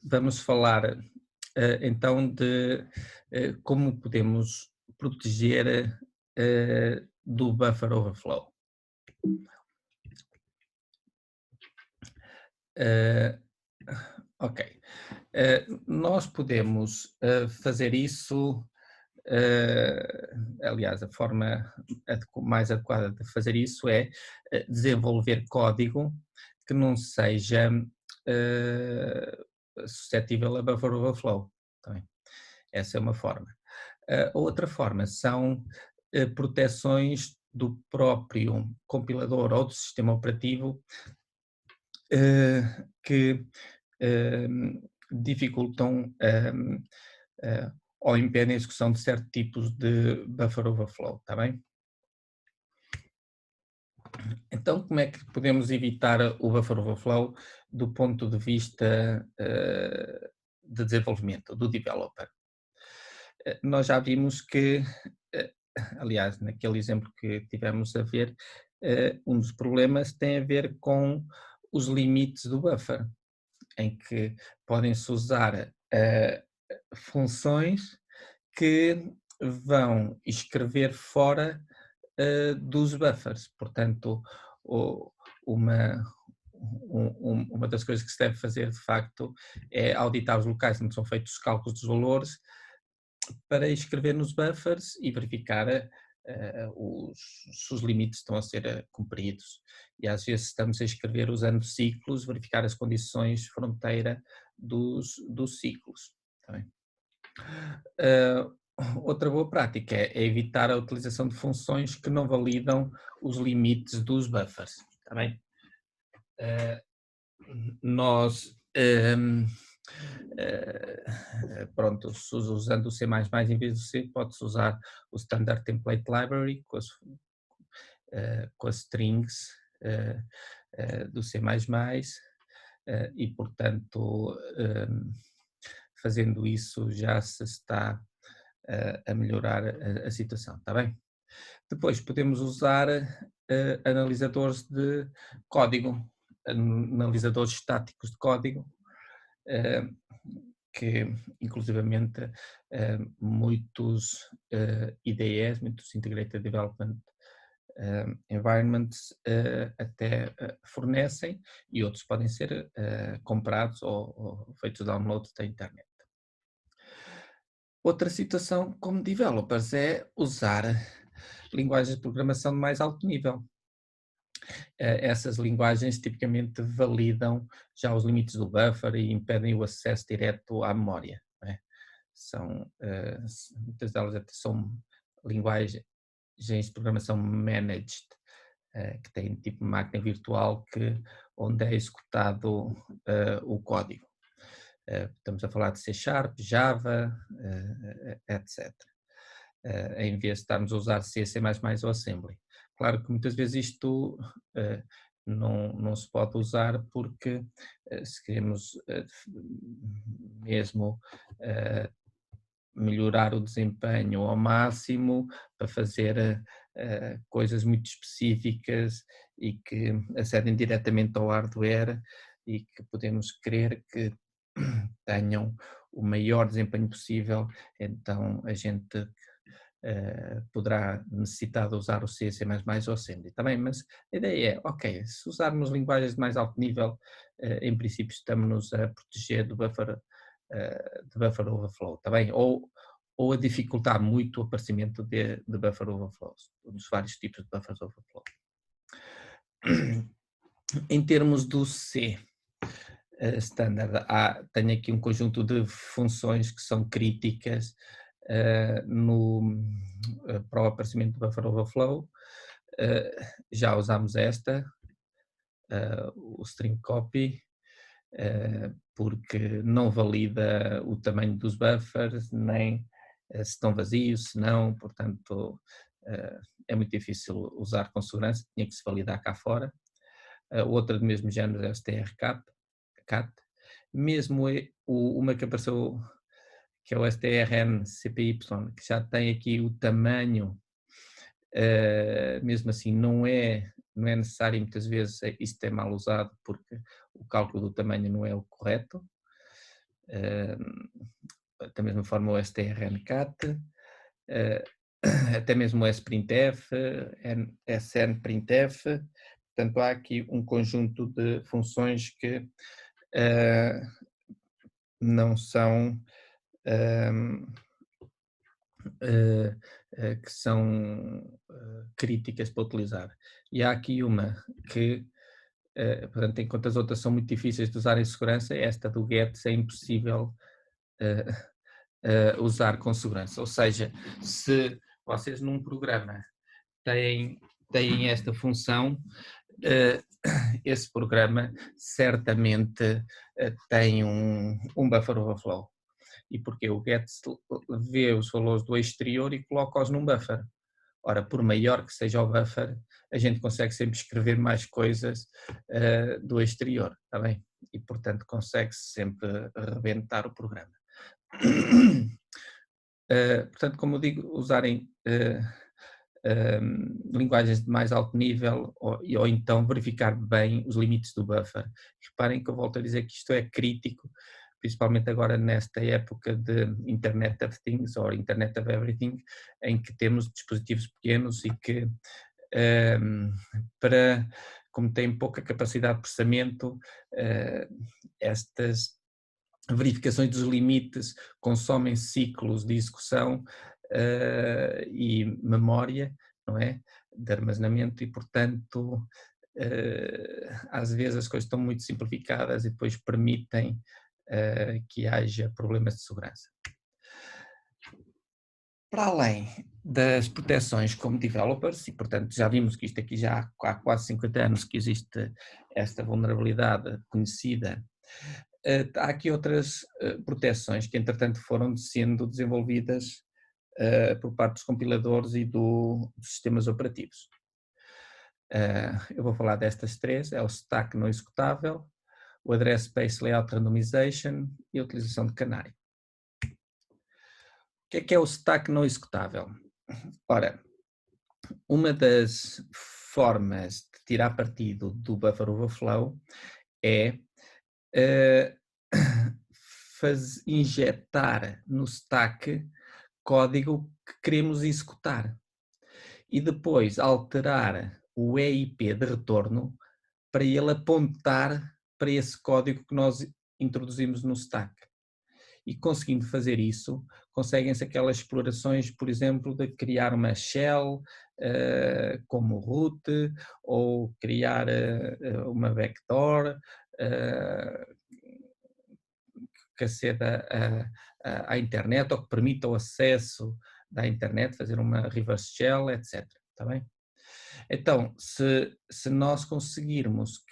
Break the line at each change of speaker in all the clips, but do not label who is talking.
Vamos falar então de como podemos proteger do buffer overflow. Eh, ok. Nós podemos fazer isso, aliás, a forma mais adequada de fazer isso é desenvolver código que não seja eh, suscetível a buffer overflow. Tá bem? Essa é uma forma. A outra forma são proteções do próprio compilador ou do sistema operativo que dificultam ou impedem a execução de certos tipos de buffer overflow, está bem? Então, como é que podemos evitar o buffer overflow do ponto de vista de desenvolvimento, do developer? Nós já vimos que, eh, aliás, naquele exemplo que tivemos a ver, um dos problemas tem a ver com os limites do buffer, em que podem-se usar funções que vão escrever fora dos buffers. Portanto, uma, uma das coisas que se deve fazer, de facto, é auditar os locais onde são feitos os cálculos dos valores para escrever nos buffers e verificar se os limites estão a ser cumpridos. E às vezes estamos a escrever usando ciclos, verificar as condições fronteira dos ciclos. Tá bem? Outra boa prática é evitar a utilização de funções que não validam os limites dos buffers. Tá bem? Nós, pronto, usando o C++ em vez do C, pode-se usar o Standard Template Library com as strings do C++, e, portanto, fazendo isso já se está a melhorar a situação, está bem? Depois podemos usar analisadores de código, analisadores estáticos de código, que inclusivamente muitos IDEs, muitos Integrated Development Environments até fornecem, e outros podem ser comprados ou feitos download da internet. Outra situação como developers é usar linguagens de programação de mais alto nível. Essas linguagens tipicamente validam já os limites do buffer e impedem o acesso direto à memória. Não é? Muitas delas até são linguagens de programação managed, que têm tipo máquina virtual onde é executado o código. Estamos a falar de C#, Java, etc. Em vez de estarmos a usar C, C++ ou Assembly. Claro que muitas vezes isto não se pode usar porque se queremos mesmo melhorar o desempenho ao máximo para fazer coisas muito específicas e que acedem diretamente ao hardware e que podemos querer que tenham o maior desempenho possível, então a gente poderá necessitar de usar o C, C++ ou Assembly também, mas a ideia é, ok, se usarmos linguagens de mais alto nível, em princípio estamos-nos a proteger do buffer overflow, está bem? Ou a dificultar muito o aparecimento de buffer overflows, dos vários tipos de buffers overflow. Em termos do C standard, tenho aqui um conjunto de funções que são críticas para o aparecimento do buffer overflow. Já usámos esta, o string copy, porque não valida o tamanho dos buffers, nem se estão vazios, se não, portanto é muito difícil usar com segurança, tinha que se validar cá fora. Outra do mesmo género é o strcat, mesmo uma que apareceu, que é o strncpy, que já tem aqui o tamanho, mesmo assim não é necessário, muitas vezes isto é mal usado porque o cálculo do tamanho não é o correto. da mesma forma o strncat, até mesmo o sprintf, snprintf. Portanto, há aqui um conjunto de funções que não são que são críticas para utilizar. E há aqui uma que, portanto, enquanto as outras são muito difíceis de usar em segurança, esta do get é impossível usar com segurança. Ou seja, se vocês num programa têm esta função, esse programa certamente tem um buffer overflow. E porque o get vê os valores do exterior e coloca-os num buffer. Ora, por maior que seja o buffer, a gente consegue sempre escrever mais coisas do exterior, está bem? E, portanto, consegue-se sempre rebentar o programa. Portanto, como eu digo, usarem linguagens de mais alto nível ou então verificar bem os limites do buffer. Reparem que eu volto a dizer que isto é crítico, principalmente agora nesta época de Internet of Things ou Internet of Everything, em que temos dispositivos pequenos e que, como têm pouca capacidade de processamento, estas verificações dos limites consomem ciclos de execução e memória, não é? De armazenamento e, portanto, às vezes as coisas estão muito simplificadas e depois permitem que haja problemas de segurança. Para além das proteções como developers, e portanto já vimos que isto aqui já há quase 50 anos que existe esta vulnerabilidade conhecida, há aqui outras proteções que entretanto foram sendo desenvolvidas por parte dos compiladores e dos sistemas operativos. Eu vou falar destas três, é o stack não executável, o Address Space Layout Randomization e a utilização de canário. O que é o stack não executável? Ora, uma das formas de tirar partido do buffer overflow é injetar no stack código que queremos executar e depois alterar o EIP de retorno para ele apontar para esse código que nós introduzimos no stack. E conseguindo fazer isso, conseguem-se aquelas explorações, por exemplo, de criar uma shell como root ou criar uma backdoor que aceda à internet ou que permita o acesso da internet, fazer uma reverse shell, etc. Está bem? Então, se nós conseguirmos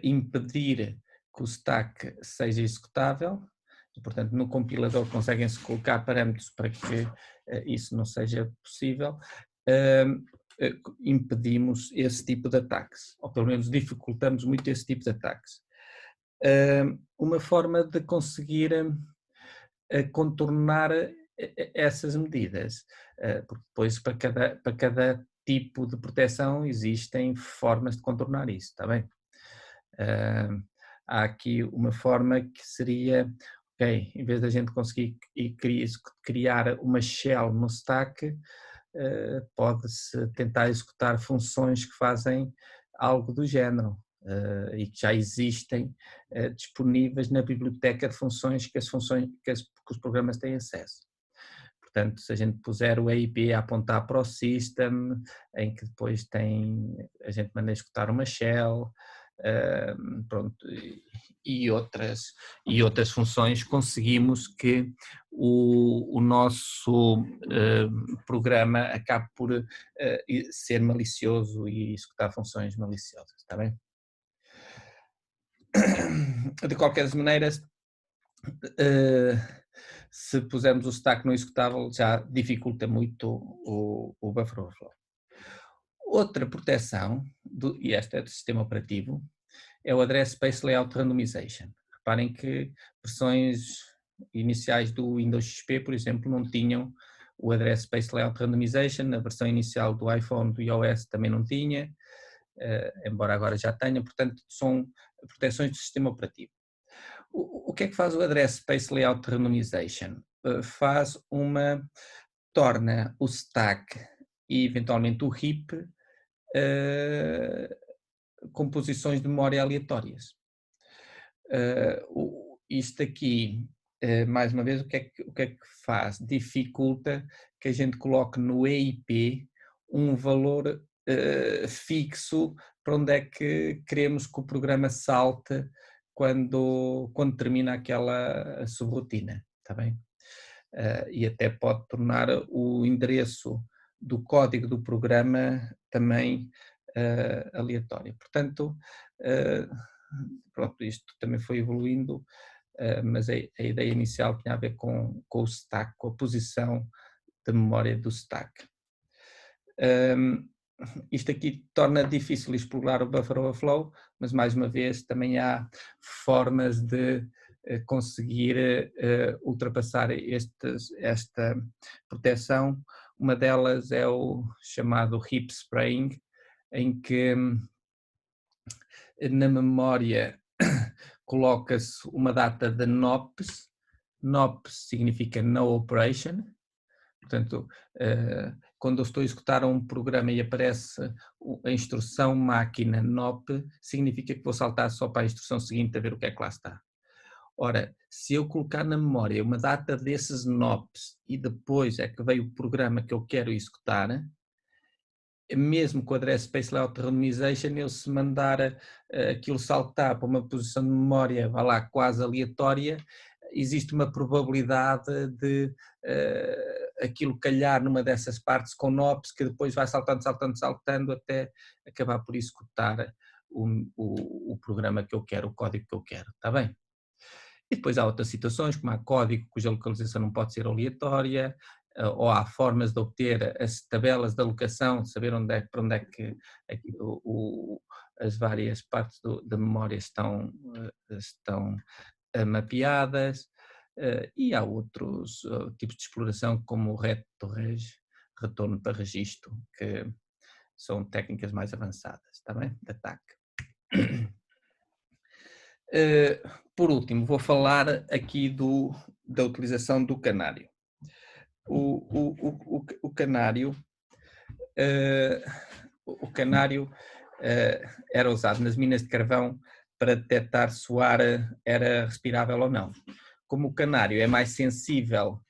impedir que o stack seja executável, e, portanto, no compilador conseguem-se colocar parâmetros para que isso não seja possível, impedimos esse tipo de ataques, ou pelo menos dificultamos muito esse tipo de ataques. Uma forma de conseguir contornar essas medidas, porque depois para cada tipo de proteção existem formas de contornar isso, está bem? Há aqui uma forma que seria, ok, em vez da gente conseguir criar uma shell no stack, pode-se tentar executar funções que fazem algo do género e que já existem disponíveis na biblioteca de funções que os programas têm acesso. Portanto, se a gente puser o EIP a apontar para o system, em que depois a gente manda executar uma shell, pronto, e outras funções, conseguimos que o nosso programa acabe por ser malicioso e executar funções maliciosas, está bem? De qualquer maneira, se pusermos o stack não executável, já dificulta muito o buffer overflow. Outra proteção, e esta é do sistema operativo, é o Address Space Layout Randomization. Reparem que versões iniciais do Windows XP, por exemplo, não tinham o Address Space Layout Randomization, a versão inicial do iPhone, do iOS também não tinha, embora agora já tenha, portanto são proteções do sistema operativo. O que é que faz o Address Space Layout Randomization? Torna o stack e eventualmente o heap composições de memória aleatórias. Isto aqui, mais uma vez, o que é que faz? Dificulta que a gente coloque no EIP um valor fixo para onde é que queremos que o programa salte quando termina aquela subrotina, está bem? E até pode tornar o endereço do código do programa também aleatório. Portanto, pronto, isto também foi evoluindo, mas a ideia inicial tinha a ver com o stack, com a posição da memória do stack. Isto aqui torna difícil explorar o buffer overflow, mas mais uma vez também há formas de conseguir ultrapassar esta proteção. Uma delas é o chamado heap spraying, em que na memória coloca-se uma data de NOPS. NOPS significa No Operation. Portanto, quando eu estou a executar um programa e aparece a instrução máquina NOP, significa que vou saltar só para a instrução seguinte a ver o que é que lá está. Ora, se eu colocar na memória uma data desses NOPs e depois é que veio o programa que eu quero executar, mesmo com o Address Space Layout Randomization, eu se mandar aquilo saltar para uma posição de memória, vá lá, quase aleatória, existe uma probabilidade de aquilo calhar numa dessas partes com NOPs, que depois vai saltando até acabar por executar o programa que eu quero, o código que eu quero, está bem? E depois há outras situações, como há código cuja localização não pode ser aleatória, ou há formas de obter as tabelas de alocação, saber para onde é que as várias partes da memória estão mapeadas, e há outros tipos de exploração, como o RET-to-reg, retorno para registro, que são técnicas mais avançadas, está bem? De ataque. Por último, vou falar aqui da utilização do canário. O canário era usado nas minas de carvão para detectar se o ar era respirável ou não. Como o canário é mais sensível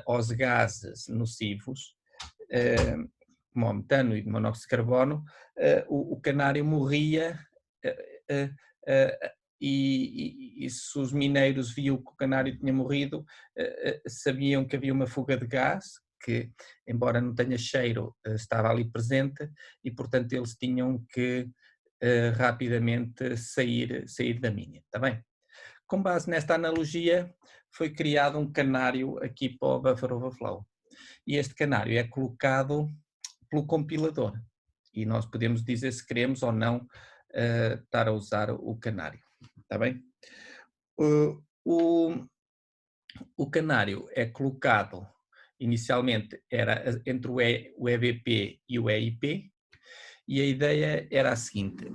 aos gases nocivos, como o metano e o monóxido de carbono, o canário morria e se os mineiros viam que o canário tinha morrido, sabiam que havia uma fuga de gás, que embora não tenha cheiro, estava ali presente, e portanto eles tinham que rapidamente sair da mina, está bem? Com base nesta analogia, foi criado um canário aqui para o buffer overflow, e este canário é colocado pelo compilador, e nós podemos dizer se queremos ou não estar a usar o canário, está bem? O canário é colocado, inicialmente era entre o EBP e o EIP, e a ideia era a seguinte: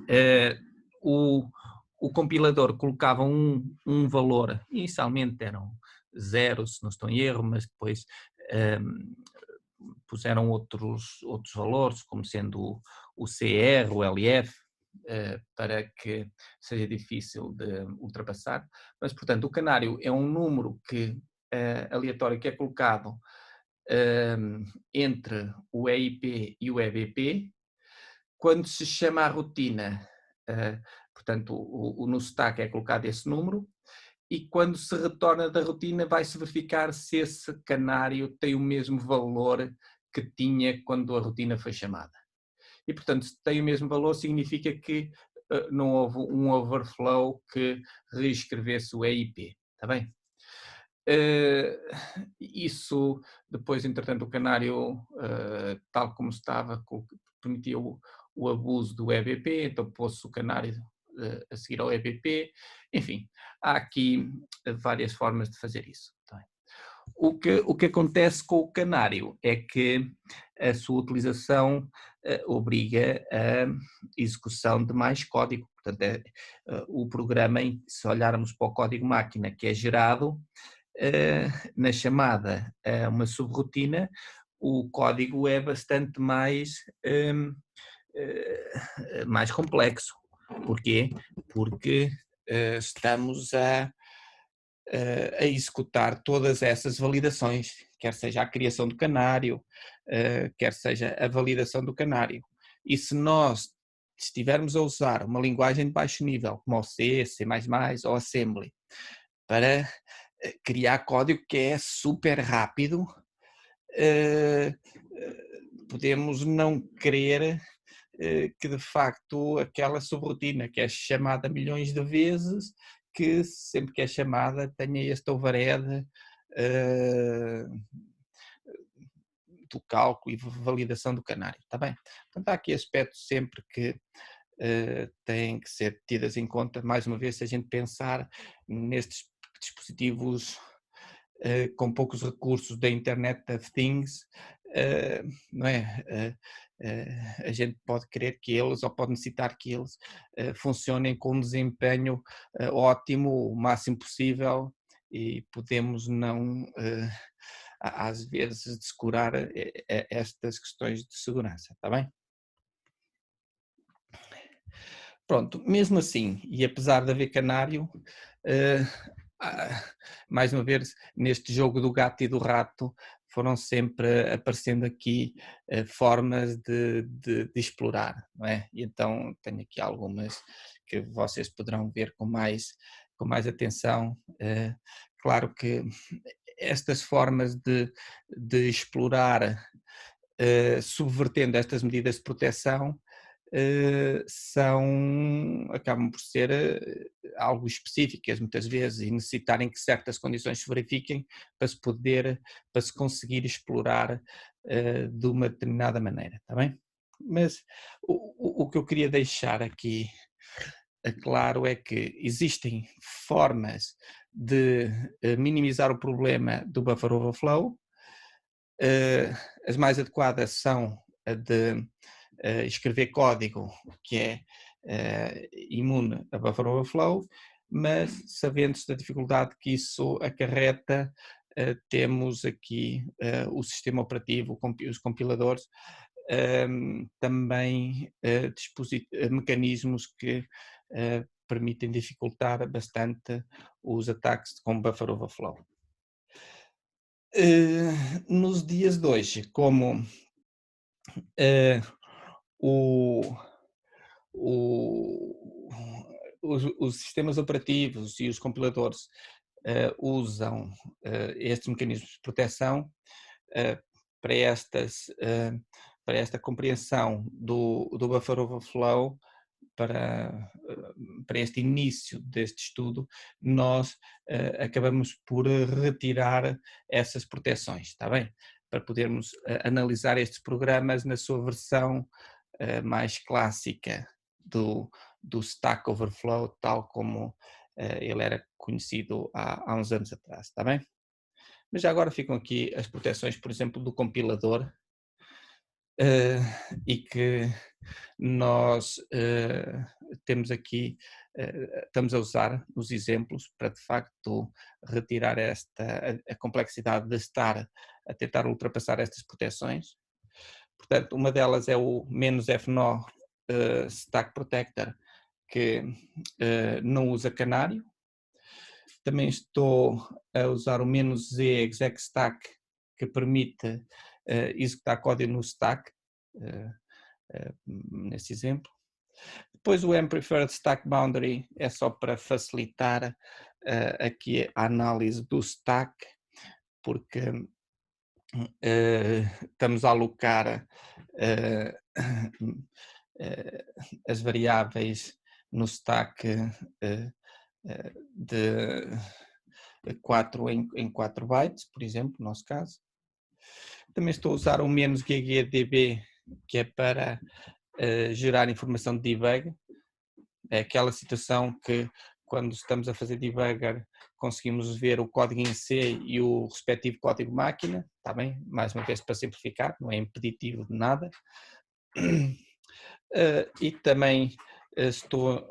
o compilador colocava um valor, inicialmente eram 0, se não estou em erro, mas depois puseram outros valores, como sendo o CR, o LF, para que seja difícil de ultrapassar. Mas, portanto, o canário é um número aleatório que é colocado entre o EIP e o EBP. Quando se chama a rotina, portanto, no stack é colocado esse número, e quando se retorna da rotina vai-se verificar se esse canário tem o mesmo valor que tinha quando a rotina foi chamada. E, portanto, se tem o mesmo valor, significa que não houve um overflow que reescrevesse o EIP, está bem? Isso, depois, entretanto, o canário, tal como estava, permitia o abuso do EBP, então pôs-se o canário a seguir ao EBP, enfim, há aqui várias formas de fazer isso. O que acontece com o canário é que a sua utilização obriga a execução de mais código. Portanto, o programa, se olharmos para o código-máquina que é gerado, na chamada a uma subrotina, o código é bastante mais complexo. Porquê? Porque estamos a executar todas essas validações, quer seja a criação do canário, quer seja a validação do canário. E se nós estivermos a usar uma linguagem de baixo nível, como o C, C++ ou Assembly, para criar código que é super rápido, podemos não querer que de facto aquela subrotina que é chamada milhões de vezes, que sempre que é chamada tenha este overhead do cálculo e validação do canário, está bem? Portanto, há aqui aspectos sempre que têm que ser tidas em conta, mais uma vez, se a gente pensar nestes dispositivos com poucos recursos da Internet of Things, não é? A gente pode querer que eles, ou pode necessitar que eles funcionem com um desempenho ótimo, o máximo possível, e podemos não, às vezes, descurar estas questões de segurança, está bem? Pronto, mesmo assim, e apesar de haver canário, mais uma vez, neste jogo do gato e do rato, foram sempre aparecendo aqui formas de explorar, não é? E então tenho aqui algumas que vocês poderão ver com mais atenção. Claro que estas formas de explorar, subvertendo estas medidas de proteção, acabam por ser algo específicas muitas vezes e necessitarem que certas condições se verifiquem para se conseguir explorar de uma determinada maneira, está bem? Mas o que eu queria deixar aqui claro é que existem formas de minimizar o problema do buffer overflow. As mais adequadas são a de escrever código que é imune a buffer overflow, mas sabendo-se da dificuldade que isso acarreta, temos aqui o sistema operativo, os compiladores, também mecanismos que permitem dificultar bastante os ataques com buffer overflow. Nos dias de hoje, como os sistemas operativos e os compiladores usam estes mecanismos de proteção para esta compreensão do buffer overflow, para este início deste estudo, nós acabamos por retirar essas proteções, está bem? Para podermos analisar estes programas na sua versão mais clássica do Stack Overflow, tal como ele era conhecido há uns anos atrás, está bem? Mas já agora ficam aqui as proteções, por exemplo, do compilador, e que nós temos aqui, estamos a usar os exemplos para de facto retirar a complexidade de estar a tentar ultrapassar estas proteções. Portanto, uma delas é o -fno Stack Protector, que não usa canário. Também estou a usar o -z execstack, que permite executar código no stack, nesse exemplo. Depois o mPreferred Stack Boundary é só para facilitar aqui a análise do stack, porque estamos a alocar as variáveis no stack de 4 em 4 bytes, por exemplo, no nosso caso. Também estou a usar o -ggdb, que é para gerar informação de debug. É aquela situação que, quando estamos a fazer debugger, conseguimos ver o código em C e o respectivo código máquina, está bem? Mais uma vez para simplificar, não é impeditivo de nada. E também estou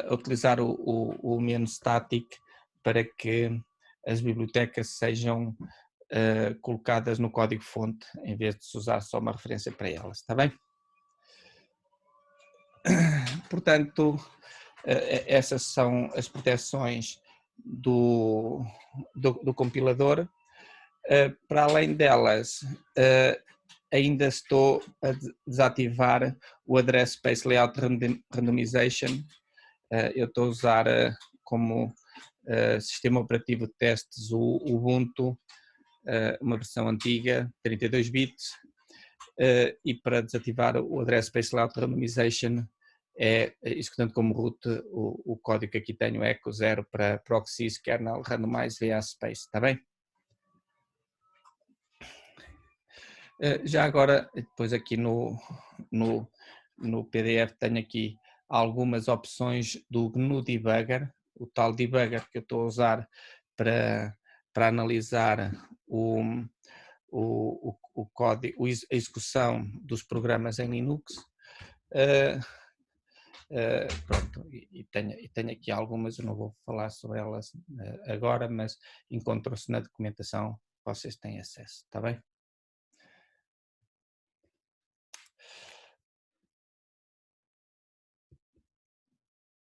a utilizar o menu static para que as bibliotecas sejam colocadas no código-fonte, em vez de se usar só uma referência para elas, está bem? Portanto, essas são as proteções do compilador. Para além delas, ainda estou a desativar o Address Space Layout Randomization. Eu estou a usar como sistema operativo de testes o Ubuntu, uma versão antiga, 32 bits, e para desativar o Address Space Layout Randomization é executando como root o código que aqui tenho, echo 0 para proxies kernel randomize via space, está bem? Já agora, depois aqui no PDF tenho aqui algumas opções do GNU Debugger, o tal debugger que eu estou a usar para analisar o código, a execução dos programas em Linux. Pronto, e tenho aqui algumas, eu não vou falar sobre elas agora, mas encontram-se na documentação, vocês têm acesso, está bem?